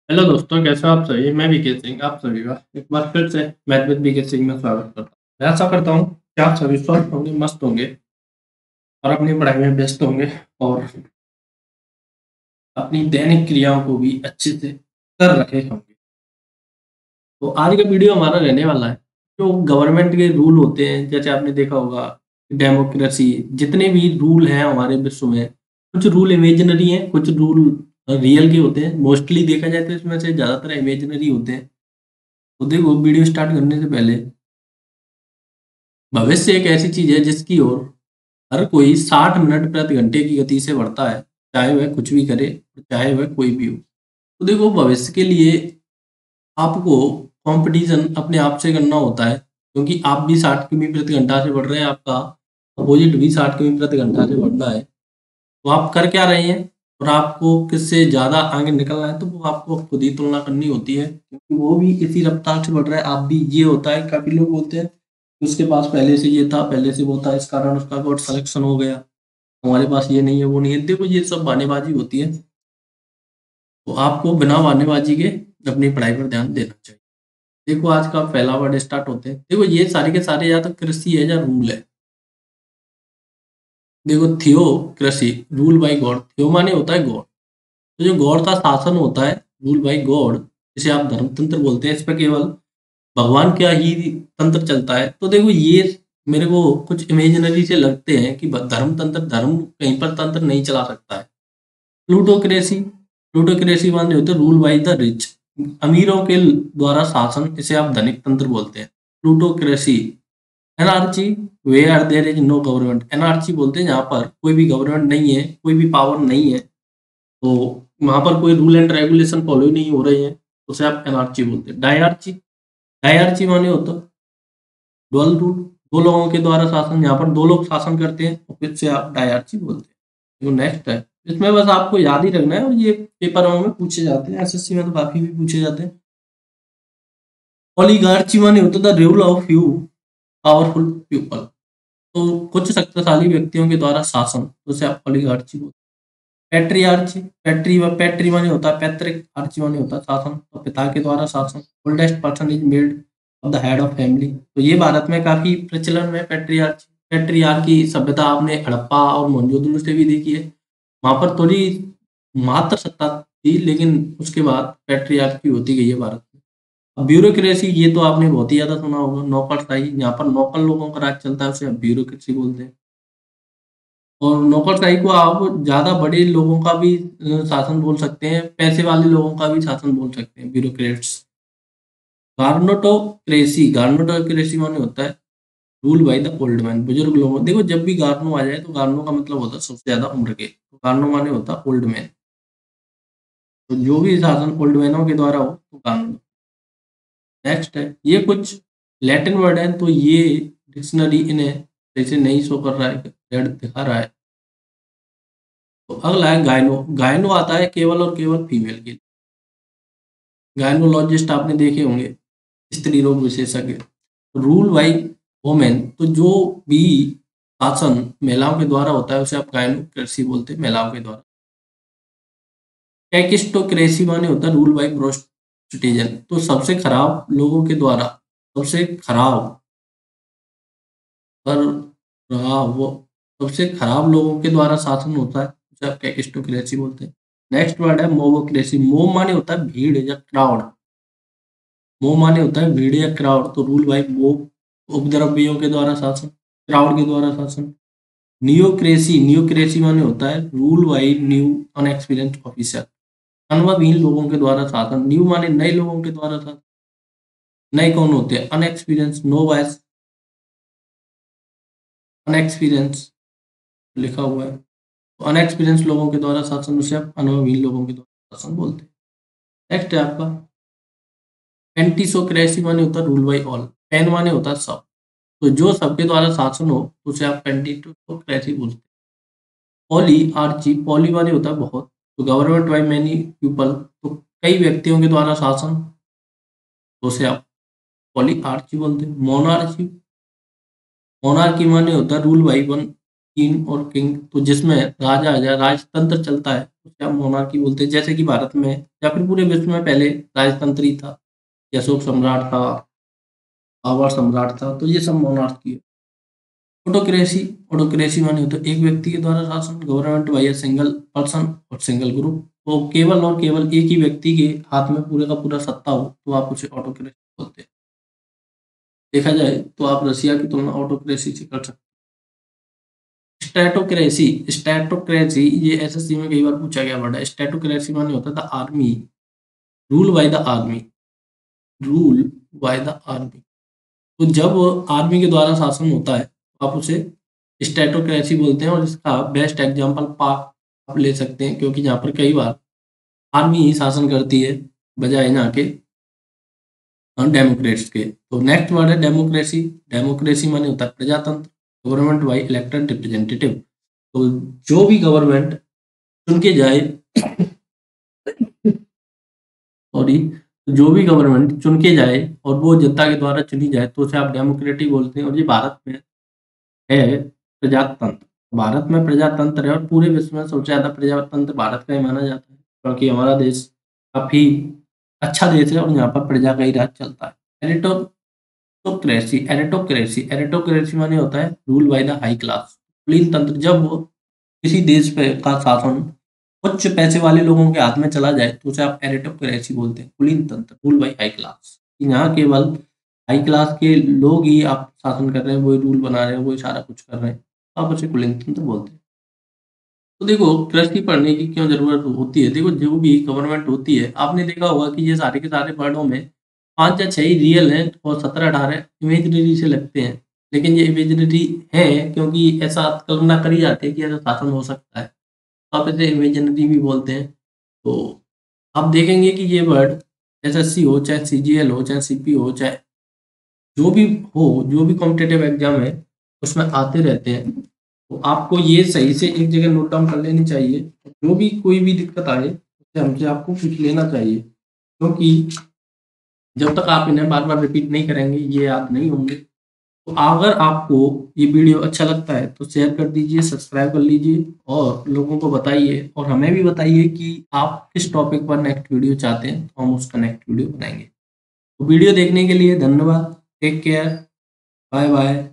Hello दोस्तों, कैसे हो आप सभी। मैं बीके सिंह आप सभी का एक बार फिर से मैथ विद बीके सिंह में स्वागत करता हूँ। मैं आशा करता हूँ कि आप सभी स्वस्थ होंगे, मस्त होंगे और अपनी पढ़ाई में व्यस्त होंगे और अपनी दैनिक क्रियाओं को भी अच्छे से कर रहे होंगे। तो आज का वीडियो हमारा रहने वाला है जो गवर्नमेंट के रूल होते हैं। जैसे आपने देखा होगा डेमोक्रेसी, जितने भी रूल हैं हमारे विश्व में, कुछ रूल इमेजिनरी हैं, कुछ रूल रियल के होते हैं। मोस्टली देखा जाए तो इसमें से ज़्यादातर इमेजिनरी होते हैं। तो देखो, वीडियो स्टार्ट करने से पहले, भविष्य एक ऐसी चीज है जिसकी ओर हर कोई 60 मिनट प्रति घंटे की गति से बढ़ता है, चाहे वह कुछ भी करे, चाहे वह कोई भी हो। तो देखो, भविष्य के लिए आपको कंपटीशन अपने आप से करना होता है, क्योंकि आप भी 60 किमी प्रति घंटा से बढ़ रहे हैं, आपका अपोजिट भी 60 किमी प्रति घंटा से बढ़ रहा है। तो आप कर क्या रहे हैं और आपको किससे ज़्यादा आगे निकलना है, तो वो आपको खुद ही तुलना करनी होती है, क्योंकि वो भी इसी रफ्तार से बढ़ रहा है, आप भी। ये होता है, काफ़ी लोग बोलते हैं कि उसके पास पहले से ये था, पहले से वो था, इस कारण उसका कोर्स सिलेक्शन हो गया, हमारे पास ये नहीं है, वो नहीं है। देखो, ये सब बहानेबाजी होती है। तो आपको बिना बहानेबाजी के अपनी पढ़ाई पर ध्यान देना चाहिए। देखो, आज का पहला वर्ड स्टार्ट होते हैं। देखो, ये सारे के सारे या तो कृषि है या रूल है। देखो, थियो कृषि, रूल बाय गॉड। थियो माने होता है गॉड। तो जो गॉड का शासन होता है, रूल बाय गॉड, जिसे आप धर्मतंत्र बोलते हैं, इस पर केवल भगवान का ही तंत्र चलता है। तो देखो, ये मेरे को कुछ इमेजिनरी से लगते हैं कि धर्मतंत्र, धर्म कहीं पर तंत्र नहीं चला सकता है। प्लूटोक्रेसी, प्लूटोक्रेसी माने होते हैं रूल बाय द रिच, अमीरों के द्वारा शासन, इसे आप धनिक तंत्र बोलते हैं। Plutocracy. Anarchy, where there is no government. Anarchy बोलते हैं जहाँ पर कोई भी गवर्नमेंट नहीं है, कोई भी पावर नहीं है, तो वहाँ पर कोई रूल एंड रेगुलेशन फॉलो ही नहीं हो रहे हैं, तो उसे आप एनार्ची बोलते हैं। डायआर्ची, डायआर्ची माने होता है डुअल रूल, दो लोगों के द्वारा शासन, यहाँ पर दो लोग शासन करते हैं, तो फिर से आप डायआर्ची बोलते हैं। जो नेक्स्ट है, इसमें बस आपको याद ही रखना है, और ये पेपरों में पूछे जाते हैं, एसएससी में तो काफी भी पूछे जाते हैं। ओलिगार्ची माने होता है the rule of few powerful people. तो कुछ शक्तिशाली व्यक्तियों के द्वारा शासन, तो उसे आप ओलिगार्ची बोलते हैं। पैट्रियार्ची, पैट्री माने होता है पैतृक, आर्ची माने होता है शासन, तो पिता के द्वारा शासन। Oldest person is made of the head of family. तो ये भारत में काफी प्रचलन में पैट्रियार्ची। पैट्रियार्की सभ्यता आपने हड़प्पा और मोहनजोदड़ो से भी देखी है, वहां पर थोड़ी मात्र सत्ता थी, लेकिन उसके बाद पैट्रियार्की होती गई है भारत में। अब ब्यूरोक्रेसी, ये तो आपने बहुत ही ज्यादा सुना होगा। नौकरशाही, यहाँ पर नौकर लोगों का राज चलता है, उसे आप ब्यूरोक्रेसी बोलते हैं। और नौकरशाही को आप ज़्यादा बड़े लोगों का भी शासन बोल सकते हैं, पैसे वाले लोगों का भी शासन बोल सकते हैं, ब्यूरोक्रेट्स। गार्नोटोक्रेसी, गार्नोटोक्रेसी माने होता है rule by the old man, बुजुर्ग लोगों। देखो, जब भी गार्नो आ जाए तो गार्नो का मतलब होता है सबसे ज्यादा उम्र के, तो गार्नो माने होता है ओल्ड मैन। तो जो भी शासन ओल्ड मैनों के द्वारा हो तो गार्नो। नेक्स्ट है, ये कुछ लैटिन वर्ड है, तो ये डिक्शनरी इन्हें जैसे नहीं शो कर रहा है, रेड दिखा रहा है। तो अगला है गायनो। गायनो आता है केवल और केवल फीमेल के लिए। गायनोलॉजिस्ट आपने देखे होंगे, स्त्री रोग विशेषज्ञ। रूल बाई वोमेन, तो जो भी शासन महिलाओं के द्वारा होता है, उसे आप गायनोक्रेसी बोलते हैं, महिलाओं के द्वारा। टेकिस्टोक्रेसी माने होता है रूल बाई प्रोस्टिट्यूशन, तो सबसे खराब लोगों के द्वारा, सबसे खराब पर रहा वो, सबसे खराब लोगों के द्वारा शासन होता है, उसे आप टेकिस्टोक्रेसी बोलते हैं। नेक्स्ट वर्ड है मोवोक्रेसी। मोव माने होता है भीड़ या क्राउड। मोव माने होता है भीड़ या क्राउड, तो रूल बाई मोव, उपद्रवियों के द्वारा शासन, क्राउड के द्वारा शासन। नियोक्रेसी, नियोक्रेसी माने होता है rule by new unexperienced officer, अनुभवहीन लोगों के द्वारा शासन। न्यू माने नए लोगों के द्वारा शासन। नए कौन होते हैं? अनएक्सपीरियंस, नो वायस, अनएक्सपीरियंस लिखा हुआ है, तो अनएक्सपीरियंस लोगों के द्वारा शासन, उसे आप अनुभवहीन लोगों के द्वारा शासन बोलते हैं। नेक्स्ट है आपका पेंटिसोक्रेसी, माने होता है रूल बाई ऑल। पेन माने होता है सब, तो जो सबके द्वारा शासन हो तो उसे आप पेंटिटोक्रेसी बोलते हैं। पॉली आर्ची, पॉली माने होता है बहुत, तो गवर्नमेंट बाई मैनी पीपल, तो कई व्यक्तियों के द्वारा शासन, तो उसे आप पॉली आर्ची बोलते हैं। मोनार्ची, मोनार्की माने होता है रूल बाई वन किंग और किंग, तो जिसमें राजा या राजतंत्र चलता है उसे हम मोनार्की बोलते हैं। जैसे कि भारत में या फिर पूरे विश्व में पहले राजतंत्र ही था, अशोक सम्राट था, बाबर सम्राट था, तो ये सब मोनार्की है। ऑटोक्रेसी, ऑटोक्रेसी माने होता है एक व्यक्ति के द्वारा शासन, government by a single person और सिंगल ग्रुप। तो केवल और केवल एक ही व्यक्ति के हाथ में पूरे का पूरा सत्ता हो तो आप उसे ऑटोक्रेसी बोलते हैं। देखा जाए तो आप रसिया की तुलना ऑटोक्रेसी से कर सकते हैं। स्टैटोक्रेसी, स्टैटोक्रेसी ये एसएससी में कई बार पूछा गया वर्ड है। स्टैटोक्रेसी माने होता था army, rule by the army, rule by the army. तो जब आर्मी के द्वारा शासन होता है तो आप उसे स्टैटोक्रेसी बोलते हैं। और इसका बेस्ट एग्जांपल पाक आप ले सकते हैं, क्योंकि यहाँ पर कई बार आर्मी ही शासन करती है बजाय यहाँ के डेमोक्रेट्स के। तो नेक्स्ट वर्ड है डेमोक्रेसी। डेमोक्रेसी माने होता है प्रजातंत्र, गवर्नमेंट बाई इलेक्टेड रिप्रेजेंटेटिव। तो जो भी गवर्नमेंट चुन के जाए सॉरी, जो भी गवर्नमेंट चुन के जाए और वो जनता के द्वारा चुनी जाए तो उसे आप डेमोक्रेटिक बोलते हैं। और ये भारत में है प्रजातंत्र। भारत में प्रजातंत्र है और पूरे विश्व में सबसे ज़्यादा प्रजातंत्र भारत का ही माना जाता है, क्योंकि हमारा देश काफ़ी अच्छा देश है और यहाँ पर प्रजा का ही राज चलता है। एरिटोक्रेसी, एरिटोक्रेसी, एरिटोक्रेसी माने होता है rule by the high class, कुलीन तंत्र। जब वो किसी देश पे का शासन उच्च पैसे वाले लोगों के हाथ में चला जाए तो उसे आप एरिटोक्रेसी बोलते हैं, कुलीन तंत्र, रूल बाय हाई क्लास। यहाँ केवल हाई क्लास के लोग ही आप शासन कर रहे हैं, वही रूल बना रहे हैं, वही सारा कुछ कर रहे हैं, तो आप उसे कुलीन तंत्र बोलते हैं। तो देखो कृषि पढ़ने की क्यों जरूरत होती है। देखो जो भी गवर्नमेंट होती है, आपने देखा होगा कि ये सारे के सारे वर्डों में 5 या 6 ही रियल हैं और 17-18 इमेजिनरी से लगते हैं। लेकिन ये इमेजिनरी है क्योंकि ऐसा कल्पना करी जाती है कि ऐसा शासन हो सकता है, तो आप इसे इमेजिनरी भी बोलते हैं। तो आप देखेंगे कि ये वर्ड एसएससी हो, चाहे सीजीएल हो, चाहे सीपी हो, चाहे जो भी हो, जो भी कॉम्पिटिटिव एग्जाम है उसमें आते रहते हैं। तो आपको ये सही से एक जगह नोट डाउन कर लेनी चाहिए। जो भी कोई भी दिक्कत आए उससे हमसे आपको पूछ लेना चाहिए, क्योंकि जब तक आप इन्हें बार बार रिपीट नहीं करेंगे ये याद नहीं होंगे। तो अगर आपको ये वीडियो अच्छा लगता है तो शेयर कर दीजिए, सब्सक्राइब कर लीजिए और लोगों को बताइए, और हमें भी बताइए कि आप किस टॉपिक पर नेक्स्ट वीडियो चाहते हैं, तो हम उसका नेक्स्ट वीडियो बनाएंगे। तो वीडियो देखने के लिए धन्यवाद। Take care, bye bye.